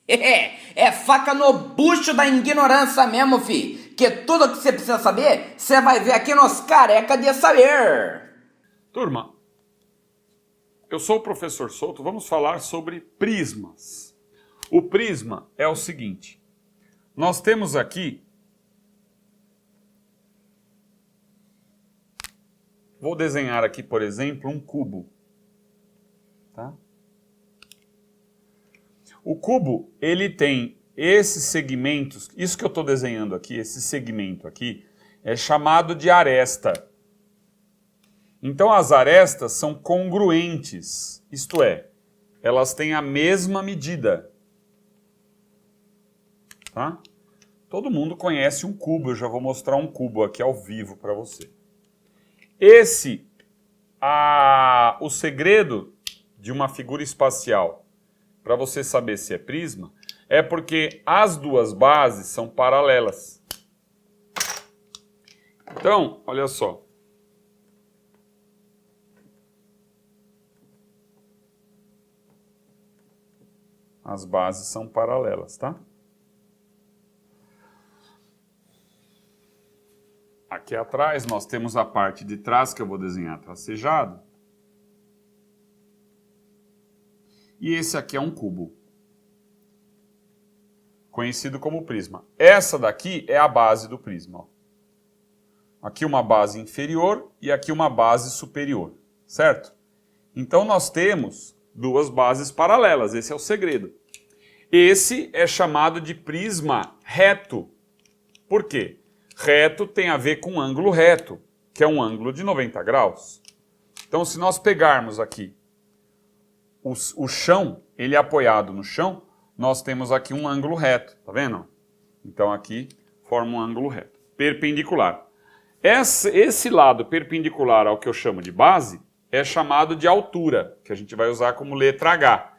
É faca no bucho da ignorância mesmo, fi. Que tudo que você precisa saber, você vai ver aqui nos Careca de Saber. Turma, eu sou o professor Souto, vamos falar sobre prismas. O prisma é o seguinte, nós temos aqui, vou desenhar aqui, por exemplo, um cubo. Tá? O cubo, ele tem esses segmentos, isso que eu estou desenhando aqui, esse segmento aqui, é chamado de aresta. Então as arestas são congruentes, isto é, elas têm a mesma medida. Tá? Todo mundo conhece um cubo, eu já vou mostrar um cubo aqui ao vivo para você. O segredo de uma figura espacial, para você saber se é prisma, é porque as duas bases são paralelas. Então, olha só. As bases são paralelas, tá? Aqui atrás nós temos a parte de trás que eu vou desenhar tracejado. E esse aqui é um cubo, conhecido como prisma. Essa daqui é a base do prisma. Ó. Aqui uma base inferior e aqui uma base superior, certo? Então nós temos duas bases paralelas, esse é o segredo. Esse é chamado de prisma reto. Por quê? Reto tem a ver com ângulo reto, que é um ângulo de 90 graus. Então se nós pegarmos aqui o chão, ele é apoiado no chão, nós temos aqui um ângulo reto, tá vendo? Então aqui forma um ângulo reto, perpendicular. Esse lado perpendicular ao que eu chamo de base é chamado de altura, que a gente vai usar como letra H.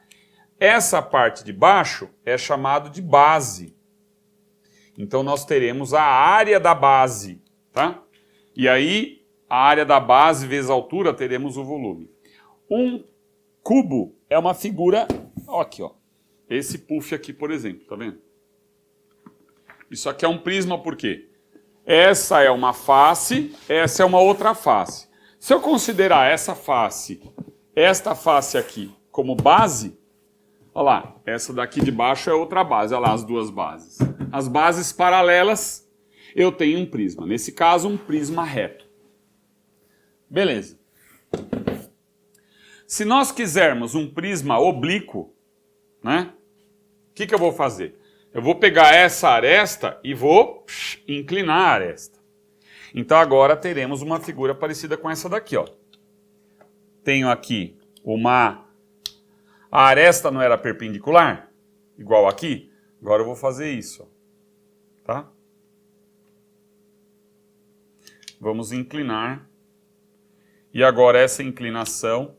Essa parte de baixo é chamado de base. Então nós teremos a área da base, tá? E aí, a área da base vezes a altura, teremos o volume. Um cubo é uma figura, ó, aqui, ó. Esse puff aqui, por exemplo, tá vendo? Isso aqui é um prisma por quê? Essa é uma face, essa é uma outra face. Se eu considerar esta face aqui como base, olha lá, essa daqui de baixo é outra base, olha lá as duas bases. As bases paralelas, eu tenho um prisma. Nesse caso, um prisma reto. Beleza. Se nós quisermos um prisma oblíquo, né? O que eu vou fazer? Eu vou pegar essa aresta e vou inclinar a aresta. Então agora teremos uma figura parecida com essa daqui, ó. Tenho aqui a aresta não era perpendicular? Igual aqui? Agora eu vou fazer isso, ó. Tá? Vamos inclinar. E agora essa inclinação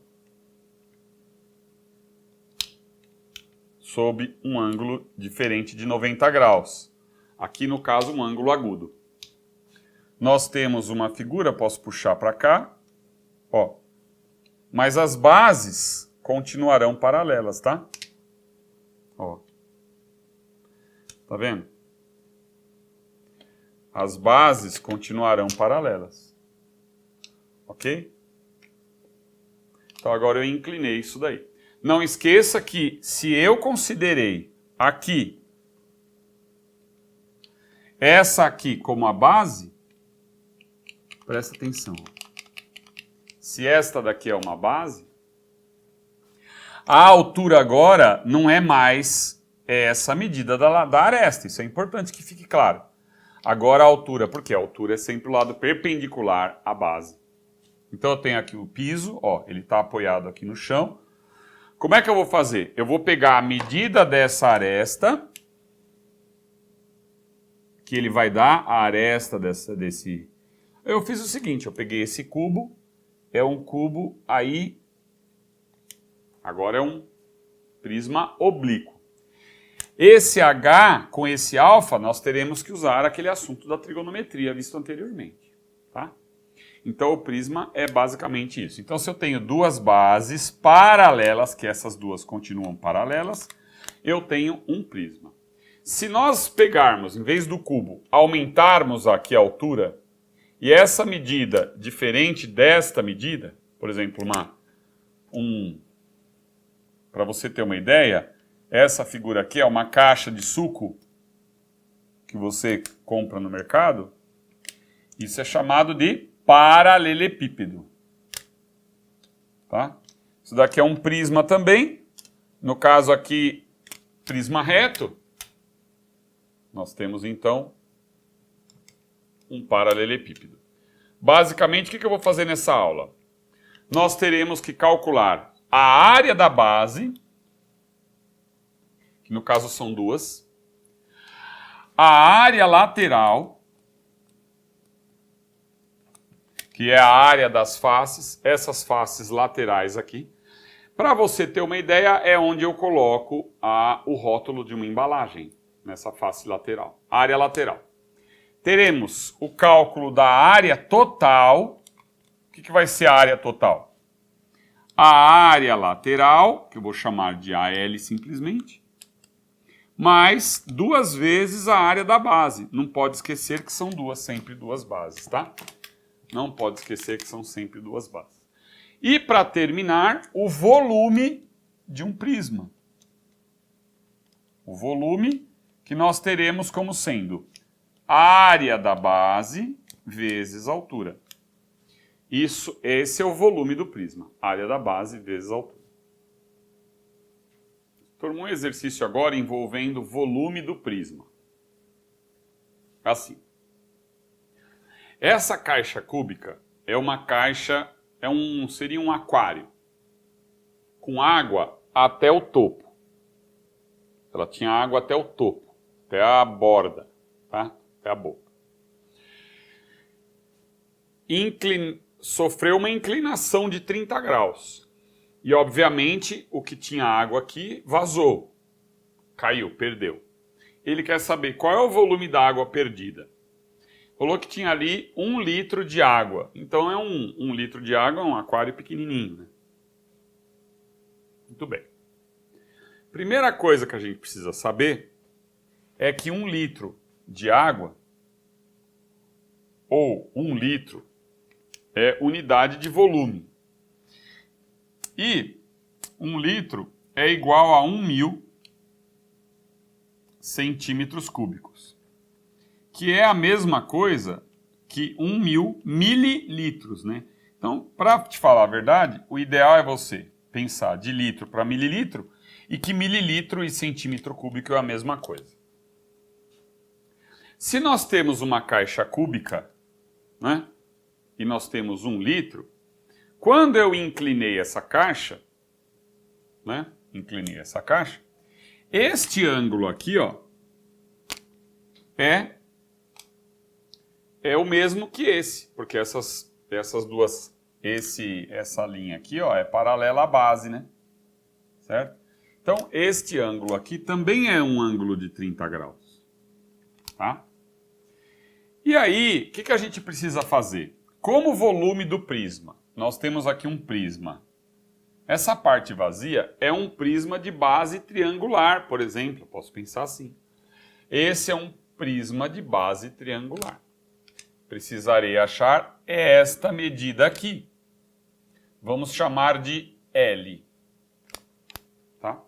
sob um ângulo diferente de 90 graus. Aqui, no caso, um ângulo agudo. Nós temos uma figura, posso puxar para cá, ó. Mas as bases continuarão paralelas, tá? Ó. Tá vendo? As bases continuarão paralelas. Ok? Então agora eu inclinei isso daí. Não esqueça que se eu considerei aqui essa aqui como a base, presta atenção. Se esta daqui é uma base, a altura agora não é mais essa medida da aresta. Isso é importante que fique claro. Agora a altura, porque a altura é sempre o lado perpendicular à base. Então eu tenho aqui o piso, ó, ele está apoiado aqui no chão. Como é que eu vou fazer? Eu vou pegar a medida dessa aresta, que ele vai dar a aresta desse... Eu fiz o seguinte, eu peguei esse cubo, é um cubo aí, agora é um prisma oblíquo. Esse H com esse alfa, nós teremos que usar aquele assunto da trigonometria visto anteriormente, tá? Então o prisma é basicamente isso. Então se eu tenho duas bases paralelas, que essas duas continuam paralelas, eu tenho um prisma. Se nós pegarmos, em vez do cubo, aumentarmos aqui a altura, e essa medida diferente desta medida, por exemplo, para você ter uma ideia, essa figura aqui é uma caixa de suco que você compra no mercado. Isso é chamado de paralelepípedo. Tá? Isso daqui é um prisma também. No caso aqui, prisma reto. Nós temos então um paralelepípedo. Basicamente, o que eu vou fazer nessa aula? Nós teremos que calcular a área da base, que no caso são duas, a área lateral, que é a área das faces, essas faces laterais aqui. Para você ter uma ideia, é onde eu coloco o rótulo de uma embalagem, nessa face lateral, área lateral. Teremos o cálculo da área total. O que vai ser a área total? A área lateral, que eu vou chamar de AL simplesmente, mais 2 vezes a área da base. Não pode esquecer que são sempre duas bases, tá? Não pode esquecer que são sempre duas bases. E para terminar, o volume de um prisma. O volume que nós teremos como sendo a área da base vezes a altura. Esse é o volume do prisma. Área da base vezes a altura. Tornou um exercício agora envolvendo o volume do prisma. Assim. Essa caixa cúbica é uma caixa, seria um aquário com água até o topo. Ela tinha água até o topo, até a borda, tá? Até a boca. Sofreu uma inclinação de 30 graus. E, obviamente, o que tinha água aqui vazou. Caiu, perdeu. Ele quer saber qual é o volume da água perdida. Falou que tinha ali 1 litro de água. Então, 1 litro de água é um aquário pequenininho, né? Muito bem. Primeira coisa que a gente precisa saber é que 1 litro de água, ou 1 litro, é unidade de volume. E 1 litro é igual a 1.000 centímetros cúbicos, que é a mesma coisa que 1.000 mililitros, né? Então, para te falar a verdade, o ideal é você pensar de litro para mililitro e que mililitro e centímetro cúbico é a mesma coisa. Se nós temos uma caixa cúbica, né, e nós temos 1 litro, quando eu inclinei essa caixa, né, este ângulo aqui, ó, é o mesmo que esse, porque essas duas, essa linha aqui, ó, é paralela à base, né? Certo? Então, este ângulo aqui também é um ângulo de 30 graus, tá? E aí, o que a gente precisa fazer? Como o volume do prisma, nós temos aqui um prisma. Essa parte vazia é um prisma de base triangular, por exemplo. Eu posso pensar assim. Esse é um prisma de base triangular. Precisarei achar esta medida aqui. Vamos chamar de L. Tá?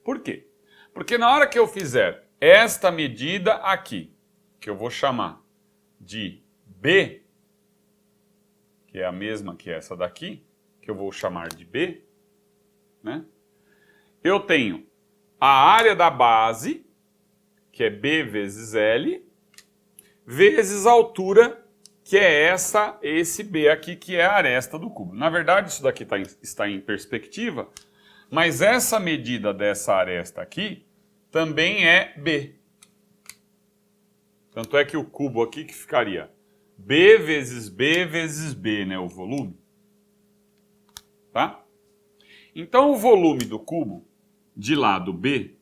Por quê? Porque na hora que eu fizer esta medida aqui, que eu vou chamar de B, que é a mesma que essa daqui, que eu vou chamar de B, né? Eu tenho a área da base, que é B vezes L, vezes a altura, que é esse B aqui, que é a aresta do cubo. Na verdade, isso daqui está em perspectiva, mas essa medida dessa aresta aqui também é B. Tanto é que o cubo aqui que ficaria B vezes B vezes B, né, o volume. Tá? Então, o volume do cubo de lado B,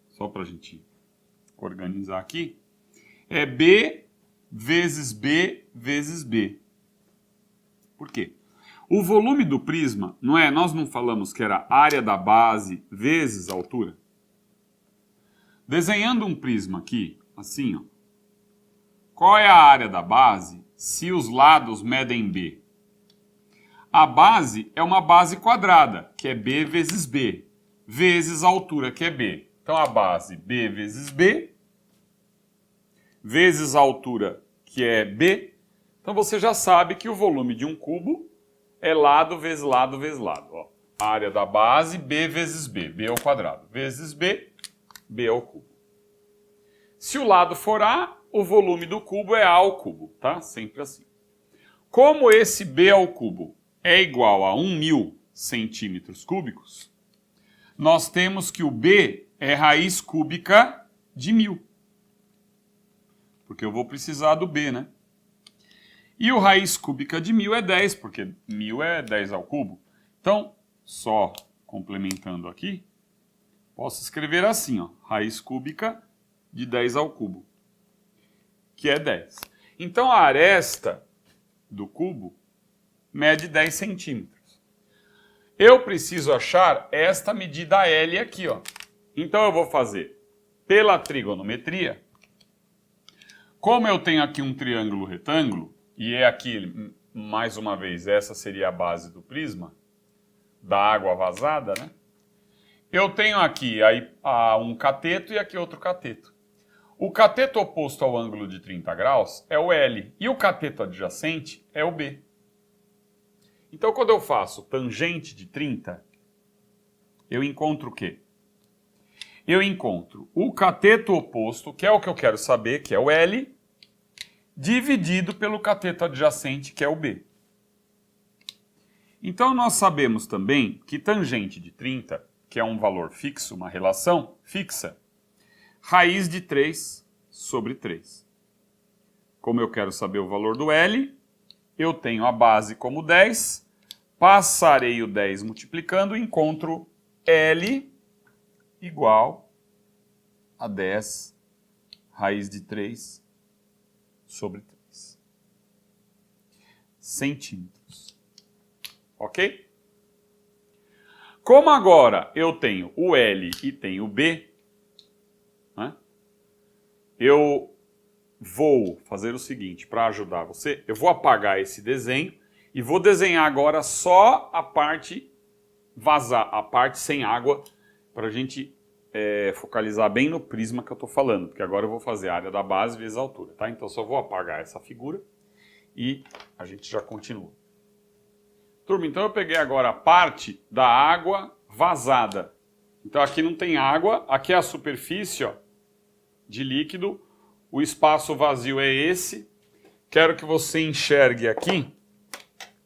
só para a gente organizar aqui, é B vezes B vezes B. Por quê? O volume do prisma, não é? Nós não falamos que era área da base vezes a altura? Desenhando um prisma aqui, assim, ó. Qual é a área da base se os lados medem B? A base é uma base quadrada, que é B vezes B, vezes a altura, que é B. Então, a base B vezes B, vezes a altura, que é B. Então, você já sabe que o volume de um cubo é lado vezes lado vezes lado. Ó. A área da base, B vezes B, B ao quadrado, vezes B, B ao cubo. Se o lado for A, o volume do cubo é A ao cubo, tá? Sempre assim. Como esse B ao cubo é igual a 1.000 centímetros cúbicos, nós temos que o B é raiz cúbica de 1.000. Porque eu vou precisar do B, né? E o raiz cúbica de 1.000 é 10, porque 1.000 é 10 ao cubo. Então, só complementando aqui, posso escrever assim, ó, raiz cúbica de 10 ao cubo, que é 10. Então, a aresta do cubo mede 10 centímetros. Eu preciso achar esta medida L aqui, ó. Então, eu vou fazer pela trigonometria. Como eu tenho aqui um triângulo retângulo, e é aqui, mais uma vez, essa seria a base do prisma, da água vazada, né? Eu tenho aqui um cateto e aqui outro cateto. O cateto oposto ao ângulo de 30 graus é o L, e o cateto adjacente é o B. Então, quando eu faço tangente de 30, eu encontro o quê? Eu encontro o cateto oposto, que é o que eu quero saber, que é o L, dividido pelo cateto adjacente, que é o B. Então, nós sabemos também que tangente de 30, que é um valor fixo, uma relação fixa, raiz de 3 sobre 3. Como eu quero saber o valor do L, eu tenho a base como 10, passarei o 10 multiplicando e encontro L igual a 10 raiz de 3 sobre 3 centímetros. Ok? Como agora eu tenho o L e tenho o B, né, eu vou fazer o seguinte, para ajudar você, eu vou apagar esse desenho e vou desenhar agora só a parte vazar, a parte sem água, para a gente focalizar bem no prisma que eu estou falando, porque agora eu vou fazer a área da base vezes a altura, tá? Então só vou apagar essa figura e a gente já continua. Turma, então eu peguei agora a parte da água vazada. Então aqui não tem água, aqui é a superfície, ó, de líquido, o espaço vazio é esse. Quero que você enxergue aqui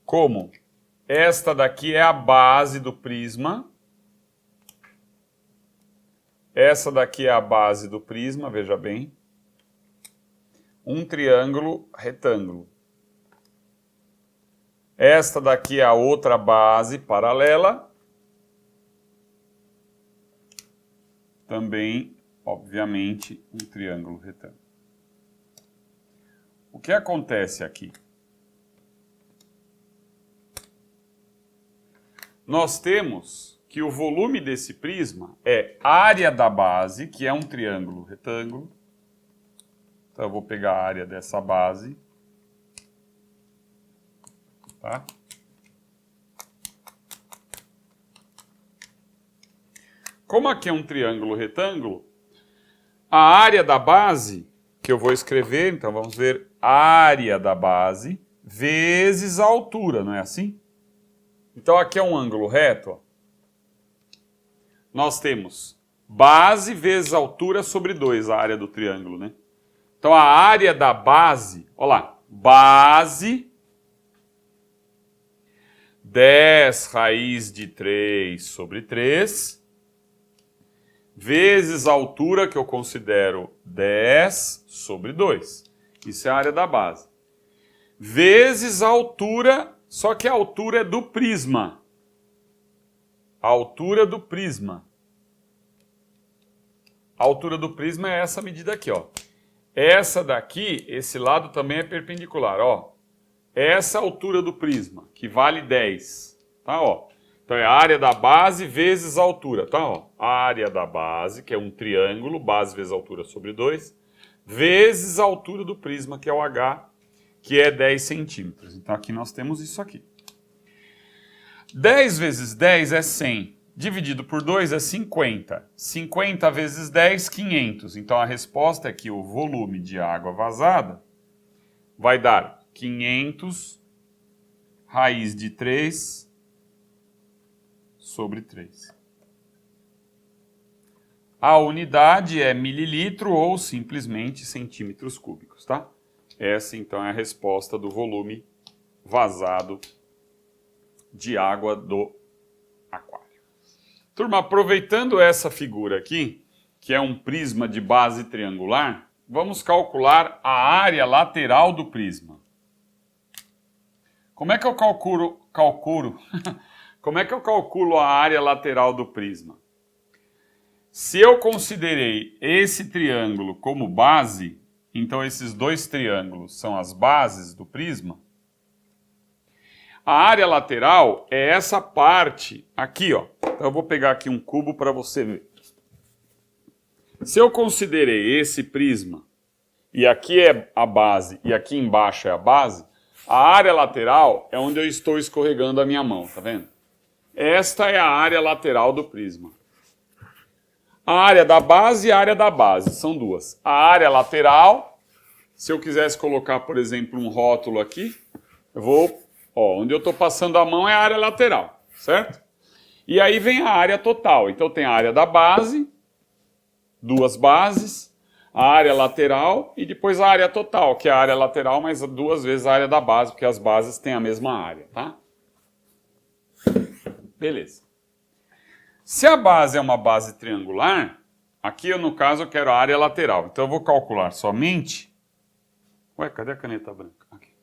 como esta daqui é a base do prisma. Essa daqui é a base do prisma, veja bem. Um triângulo retângulo. Esta daqui é a outra base paralela. Também, obviamente, um triângulo retângulo. O que acontece aqui? Nós temos que o volume desse prisma é área da base, que é um triângulo retângulo. Então eu vou pegar a área dessa base. Tá? Como aqui é um triângulo retângulo, a área da base, que eu vou escrever, então vamos ver, área da base vezes a altura, não é assim? Então aqui é um ângulo reto, ó. Nós temos base vezes altura sobre 2, a área do triângulo, né? Então a área da base, olha lá, base 10 raiz de 3 sobre 3, vezes a altura que eu considero 10 sobre 2. Isso é a área da base. Vezes a altura, só que a altura é do prisma. A altura do prisma. A altura do prisma é essa medida aqui, ó. Essa daqui, esse lado também é perpendicular, ó. essa altura do prisma, que vale 10. Tá, ó. Então é a área da base vezes a altura. Tá, ó. A área da base, que é um triângulo, base vezes altura sobre 2, vezes a altura do prisma, que é o H, que é 10 centímetros. Então aqui nós temos isso aqui. 10 vezes 10 é 100. Dividido por 2 é 50. 50 vezes 10, 500. Então a resposta é que o volume de água vazada vai dar 500 raiz de 3 sobre 3. A unidade é mililitro ou simplesmente centímetros cúbicos, tá? Essa então é a resposta do volume vazado de água do aquário. Turma, aproveitando essa figura aqui, que é um prisma de base triangular, vamos calcular a área lateral do prisma. Como é que eu calculo Como é que eu calculo a área lateral do prisma? Se eu considerei esse triângulo como base, então esses dois triângulos são as bases do prisma, a área lateral é essa parte aqui, ó. Então eu vou pegar aqui um cubo para você ver. Se eu considerei esse prisma, e aqui é a base e aqui embaixo é a base, a área lateral é onde eu estou escorregando a minha mão, tá vendo? Esta é a área lateral do prisma. A área da base e a área da base, são duas. A área lateral, se eu quisesse colocar, por exemplo, um rótulo aqui, eu vou, ó, onde eu estou passando a mão é a área lateral, certo? E aí vem a área total. Então tem a área da base, duas bases, a área lateral e depois a área total, que é a área lateral, mas duas vezes a área da base, porque as bases têm a mesma área, tá? Beleza. Se a base é uma base triangular, aqui no caso eu quero a área lateral. Então eu vou calcular somente... Ué, cadê a caneta branca? Aqui.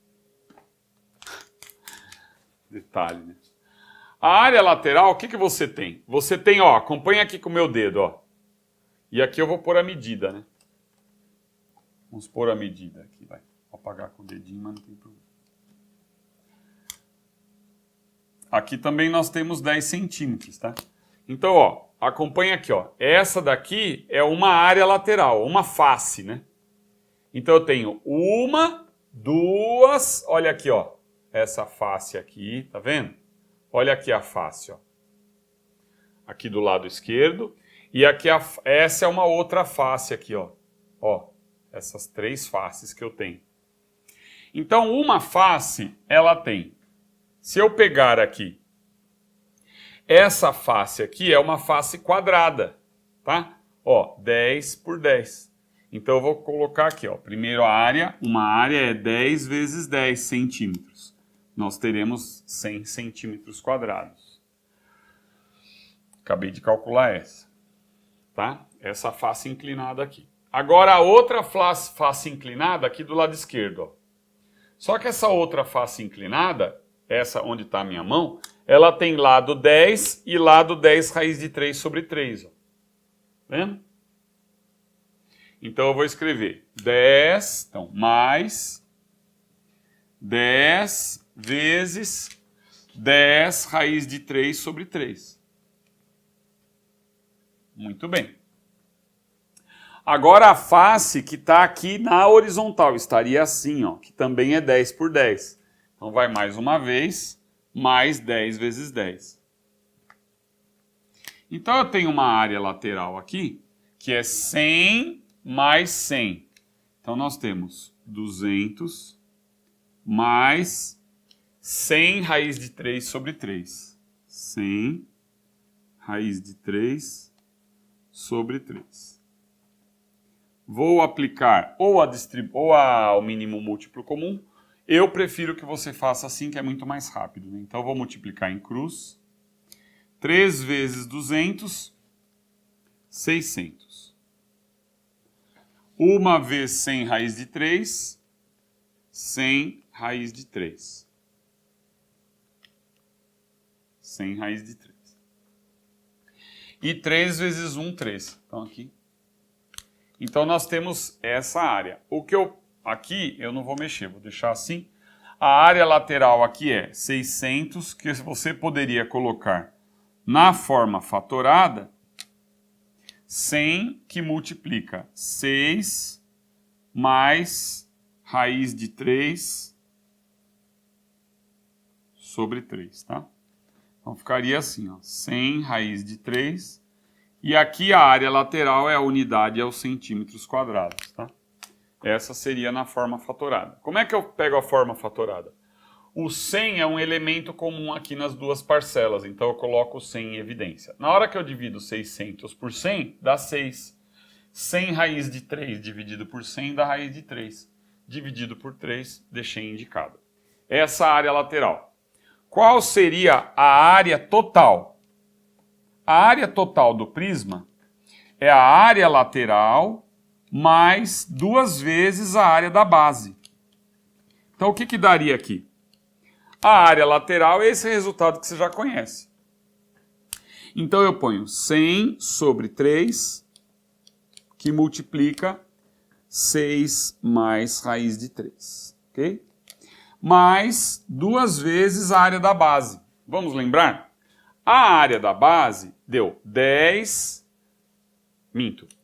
Detalhe, né? A área lateral, o que que você tem? Você tem, ó, acompanha aqui com o meu dedo, ó. E aqui eu vou pôr a medida, né? Vamos pôr a medida aqui, vai. Vou apagar com o dedinho, mas não tem problema. Aqui também nós temos 10 centímetros, tá? Então, ó, acompanha aqui, ó. Essa daqui é uma área lateral, uma face, né? Então eu tenho uma, duas, olha aqui, ó. Essa face aqui, tá vendo? Olha aqui a face, ó. Aqui do lado esquerdo. E aqui essa é uma outra face aqui, ó. Ó, essas três faces que eu tenho. Então, uma face, ela tem. Se eu pegar aqui, essa face aqui é uma face quadrada, tá? Ó, 10 por 10. Então eu vou colocar aqui, ó. Primeiro a área, uma área é 10 vezes 10 centímetros. Nós teremos 100 centímetros quadrados. Acabei de calcular essa, tá? Essa face inclinada aqui. Agora a outra face inclinada aqui do lado esquerdo, ó. Só que essa outra face inclinada, essa onde está a minha mão, ela tem lado 10 e lado 10 raiz de 3 sobre 3. Ó. Vendo? Então eu vou escrever 10, então, mais 10 vezes 10 raiz de 3 sobre 3. Muito bem. Agora a face que está aqui na horizontal estaria assim, ó, que também é 10 por 10. Então vai mais uma vez, mais 10 vezes 10. Então eu tenho uma área lateral aqui, que é 100 mais 100. Então nós temos 200 mais 100 raiz de 3 sobre 3. 100 raiz de 3 sobre 3. Vou aplicar ou ao mínimo múltiplo comum. Eu prefiro que você faça assim, que é muito mais rápido. Né? Então, eu vou multiplicar em cruz. 3 vezes 200, 600. 1 vez 100 raiz de 3, 100 raiz de 3. 100 raiz de 3. E 3 vezes 1, 3. Então, aqui. Então, nós temos essa área. O que aqui eu não vou mexer, vou deixar assim. A área lateral aqui é 600, que você poderia colocar na forma fatorada 100 que multiplica 6 mais raiz de 3 sobre 3, tá? Então ficaria assim, ó, 100 raiz de 3. E aqui a área lateral é a unidade, é os centímetros quadrados, tá? Essa seria na forma fatorada. Como é que eu pego a forma fatorada? O 100 é um elemento comum aqui nas duas parcelas, então eu coloco o 100 em evidência. Na hora que eu divido 600 por 100, dá 6. 100 raiz de 3 dividido por 100 dá raiz de 3. Dividido por 3, deixei indicado. Essa área lateral. Qual seria a área total? A área total do prisma é a área lateral mais 2 vezes a área da base. Então o que daria aqui? A área lateral é esse resultado que você já conhece. Então eu ponho 100 sobre 3, que multiplica 6 mais raiz de 3, ok? Mais 2 vezes a área da base. Vamos lembrar? A área da base deu 10,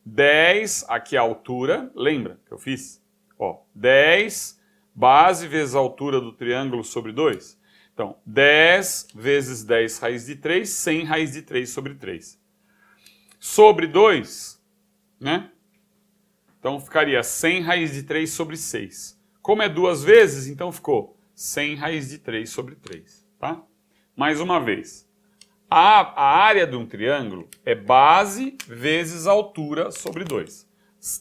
10, aqui a altura, lembra que eu fiz? Ó, 10 base vezes a altura do triângulo sobre 2. Então, 10 vezes 10 raiz de 3, 100 raiz de 3 sobre 3. Sobre 2, né? Então, ficaria 100 raiz de 3 sobre 6. Como é 2 vezes, então ficou 100 raiz de 3 sobre 3, tá? Mais uma vez. A área de um triângulo é base vezes altura sobre 2.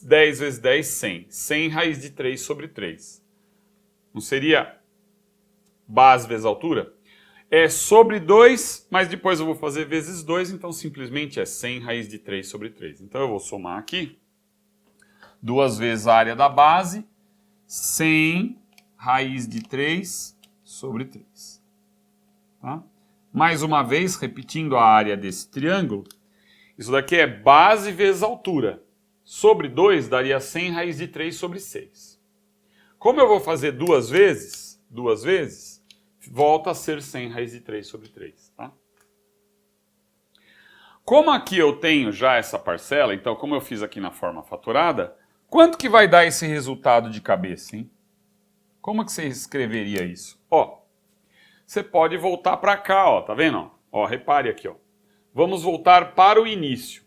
10 vezes 10, 100. 100 raiz de 3 sobre 3. Não seria base vezes altura? É sobre 2, mas depois eu vou fazer vezes 2, então simplesmente é 100 raiz de 3 sobre 3. Então eu vou somar aqui. 2 vezes a área da base, 100 raiz de 3 sobre 3. Tá? Mais uma vez, repetindo a área desse triângulo, isso daqui é base vezes altura. Sobre 2 daria 100 raiz de 3 sobre 6. Como eu vou fazer 2 vezes, volta a ser 100 raiz de 3 sobre 3. Tá? Como aqui eu tenho já essa parcela, então como eu fiz aqui na forma fatorada, quanto que vai dar esse resultado de cabeça, hein? Como que você escreveria isso? Ó, você pode voltar para cá, ó, tá vendo? Ó, repare aqui, ó. Vamos voltar para o início.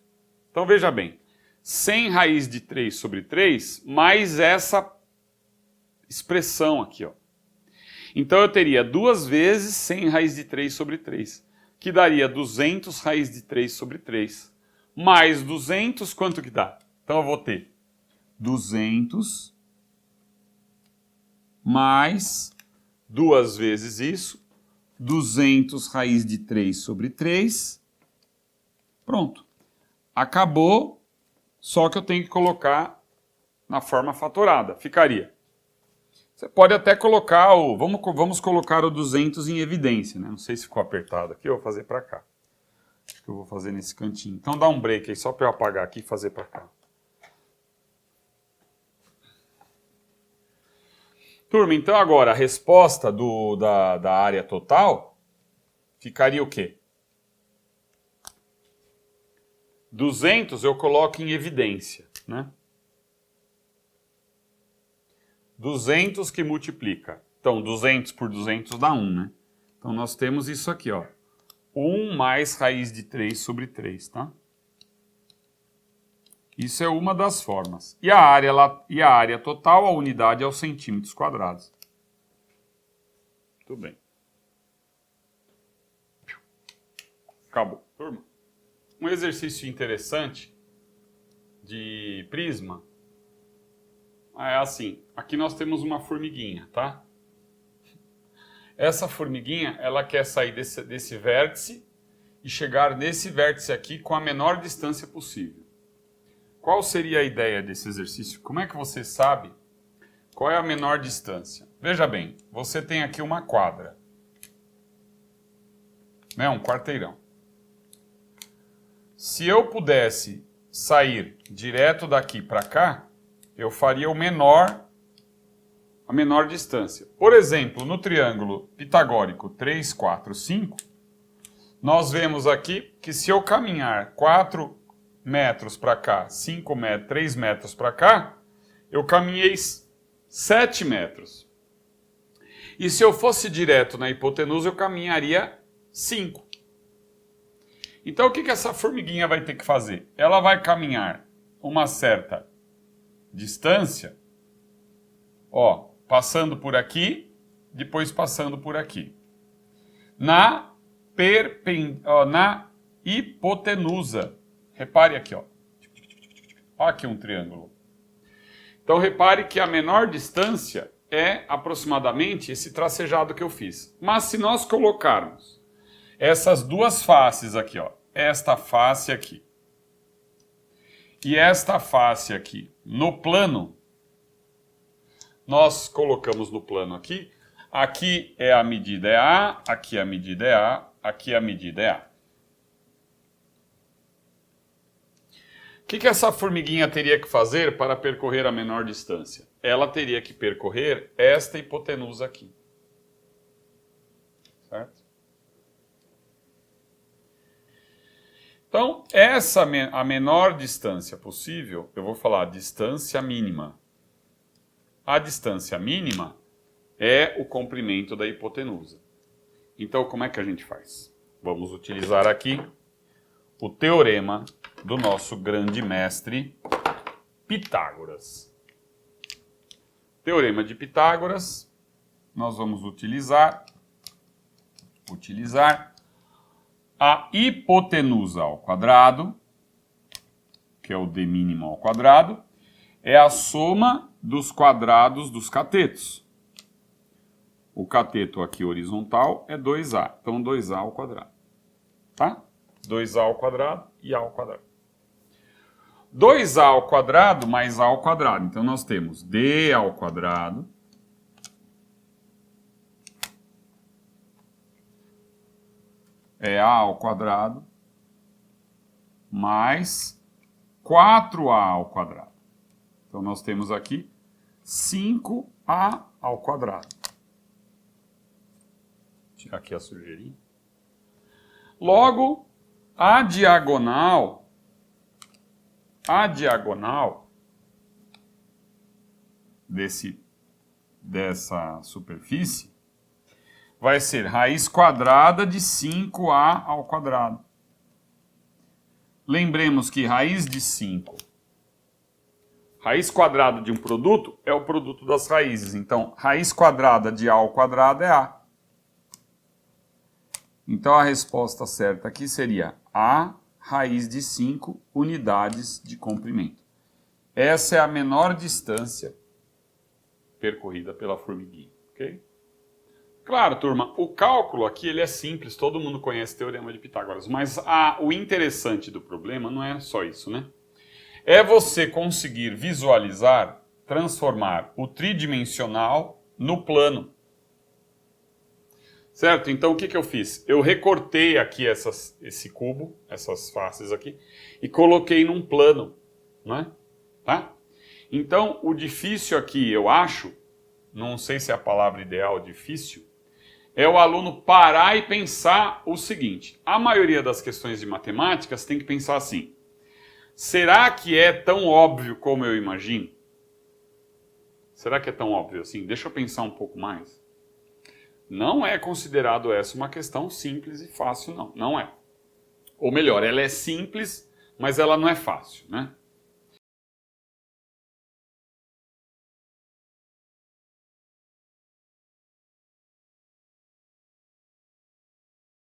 Então veja bem, 100 raiz de 3 sobre 3, mais essa expressão aqui, ó. Então eu teria 2 vezes 100 raiz de 3 sobre 3, que daria 200 raiz de 3 sobre 3. Mais 200, quanto que dá? Então eu vou ter 200 mais 2 vezes isso, 200 raiz de 3 sobre 3. Pronto. Acabou, só que eu tenho que colocar na forma fatorada. Ficaria. Você pode até colocar o... Vamos colocar o 200 em evidência, né? Não sei se ficou apertado aqui, eu vou fazer para cá. Acho que eu vou fazer nesse cantinho. Então dá um break aí, só para eu apagar aqui e fazer para cá. Turma, então agora a resposta da área total ficaria o quê? 200 eu coloco em evidência, né? 200 que multiplica. Então, 200 por 200 dá 1, né? Então, nós temos isso aqui, ó. 1 mais raiz de 3 sobre 3, tá? Isso é uma das formas. E a área total, a unidade é os centímetros quadrados. Tudo bem. Acabou. Turma, um exercício interessante de prisma é assim. Aqui nós temos uma formiguinha, tá? Essa formiguinha, ela quer sair desse vértice e chegar nesse vértice aqui com a menor distância possível. Qual seria a ideia desse exercício? Como é que você sabe qual é a menor distância? Veja bem, você tem aqui uma quadra, né? Um quarteirão. Se eu pudesse sair direto daqui para cá, eu faria o menor a menor distância. Por exemplo, no triângulo pitagórico 3, 4, 5, nós vemos aqui que se eu caminhar 4 metros para cá, 5 metros, 3 metros para cá, eu caminhei 7 metros. E se eu fosse direto na hipotenusa, eu caminharia 5. Então, o que essa formiguinha vai ter que fazer? Ela vai caminhar uma certa distância, ó, passando por aqui, depois passando por aqui. Na hipotenusa. Repare aqui, ó. Ó, aqui um triângulo. Então, repare que a menor distância é aproximadamente esse tracejado que eu fiz. Mas se nós colocarmos essas duas faces aqui, ó, esta face aqui e esta face aqui no plano, nós colocamos no plano aqui, aqui é a medida é A, aqui a medida é A, aqui a medida é A. O que essa formiguinha teria que fazer para percorrer a menor distância? Ela teria que percorrer esta hipotenusa aqui. Certo? Então, a menor distância possível, eu vou falar distância mínima. A distância mínima é o comprimento da hipotenusa. Então, como é que a gente faz? Vamos utilizar aqui o teorema do nosso grande mestre Pitágoras. Teorema de Pitágoras, nós vamos utilizar a hipotenusa ao quadrado, que é o d mínimo ao quadrado, é a soma dos quadrados dos catetos. O cateto aqui horizontal é 2a, então 2a ao quadrado. Tá? 2a ao quadrado e a ao quadrado. 2a ao quadrado mais a ao quadrado. Então, nós temos d ao quadrado é a ao quadrado mais 4a ao quadrado. Então, nós temos aqui 5a ao quadrado. Vou tirar aqui a sujeirinha. Logo, a diagonal dessa superfície vai ser raiz quadrada de 5a ao quadrado. Lembremos que raiz de 5, raiz quadrada de um produto é o produto das raízes. Então, raiz quadrada de a ao quadrado é a. Então, a resposta certa aqui seria a raiz de 5 unidades de comprimento. Essa é a menor distância percorrida pela formiguinha, ok? Claro, turma, o cálculo aqui ele é simples, todo mundo conhece o Teorema de Pitágoras, mas o interessante do problema não é só isso, né? É você conseguir visualizar, transformar o tridimensional no plano. Certo? Então, o que eu fiz? Eu recortei aqui esse cubo, essas faces aqui, e coloquei num plano, né? Tá? Então, o difícil aqui, eu acho, não sei se é a palavra ideal, difícil, é o aluno parar e pensar o seguinte. A maioria das questões de matemática tem que pensar assim. Será que é tão óbvio como eu imagino? Será que é tão óbvio assim? Deixa eu pensar um pouco mais. Não é considerado essa uma questão simples e fácil, não. Não é. Ou melhor, ela é simples, mas ela não é fácil, né?